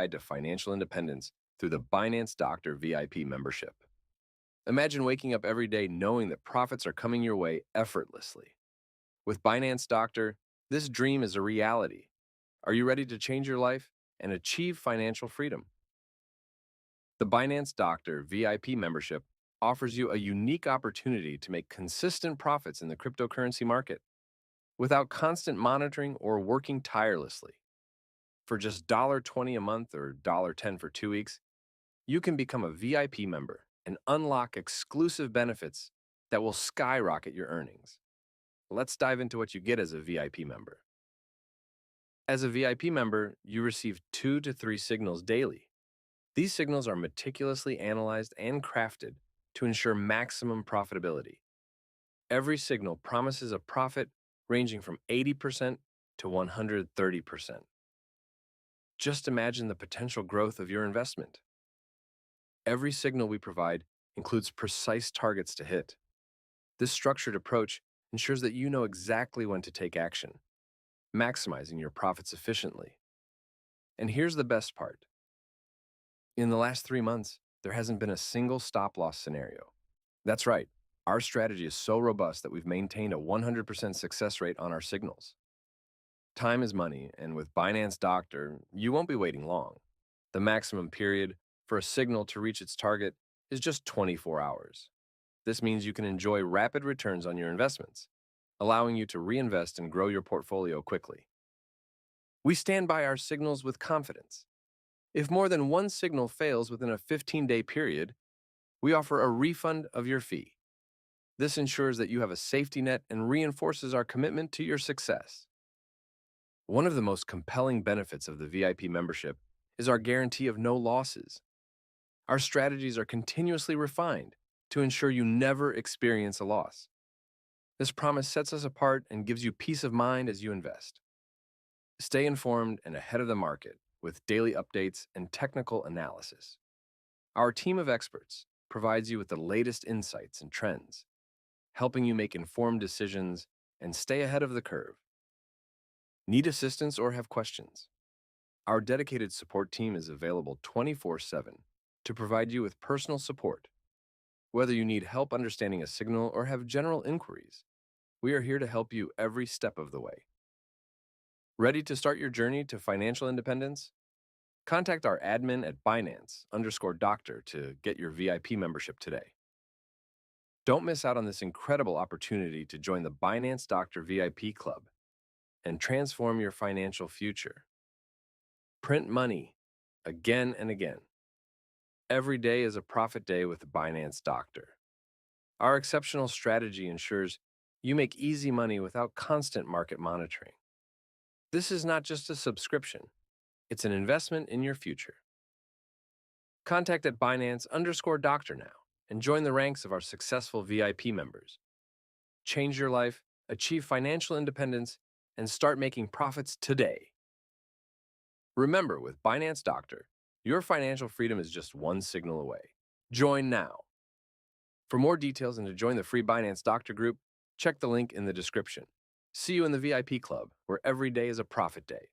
guide to financial independence through the Binance Doctor VIP membership. Imagine waking up every day knowing that profits are coming your way effortlessly. With Binance Doctor, this dream is a reality. Are you ready to change your life and achieve financial freedom? The Binance Doctor VIP membership offers you a unique opportunity to make consistent profits in the cryptocurrency market without constant monitoring or working tirelessly. For just $20 a month or $10 for 2 weeks, you can become a VIP member and unlock exclusive benefits that will skyrocket your earnings. Let's dive into what you get as a VIP member. As a VIP member, you receive 2 to 3 signals daily. These signals are meticulously analyzed and crafted to ensure maximum profitability. Every signal promises a profit ranging from 80% to 130%. Just imagine the potential growth of your investment. Every signal we provide includes precise targets to hit. This structured approach ensures that you know exactly when to take action, maximizing your profits efficiently. And here's the best part. In the last 3 months, there hasn't been a single stop-loss scenario. That's right, our strategy is so robust that we've maintained a 100% success rate on our signals. Time is money, and with Binance Doctor, you won't be waiting long. The maximum period for a signal to reach its target is just 24 hours. This means you can enjoy rapid returns on your investments, allowing you to reinvest and grow your portfolio quickly. We stand by our signals with confidence. If more than one signal fails within a 15-day period, we offer a refund of your fee. This ensures that you have a safety net and reinforces our commitment to your success. One of the most compelling benefits of the VIP membership is our guarantee of no losses. Our strategies are continuously refined to ensure you never experience a loss. This promise sets us apart and gives you peace of mind as you invest. Stay informed and ahead of the market with daily updates and technical analysis. Our team of experts provides you with the latest insights and trends, helping you make informed decisions and stay ahead of the curve. Need assistance or have questions? Our dedicated support team is available 24/7 to provide you with personal support. Whether you need help understanding a signal or have general inquiries, we are here to help you every step of the way. Ready to start your journey to financial independence? Contact our admin at Binance_Doctor to get your VIP membership today. Don't miss out on this incredible opportunity to join the Binance Doctor VIP Club and transform your financial future. Print money again and again. Every day is a profit day with the Binance Doctor. Our exceptional strategy ensures you make easy money without constant market monitoring. This is not just a subscription, it's an investment in your future. Contact at Binance_Doctor now and join the ranks of our successful VIP members. Change your life, achieve financial independence, and start making profits today. Remember, with Binance Doctor, your financial freedom is just one signal away. Join now. For more details and to join the free Binance Doctor group, check the link in the description. See you in the VIP club, where every day is a profit day.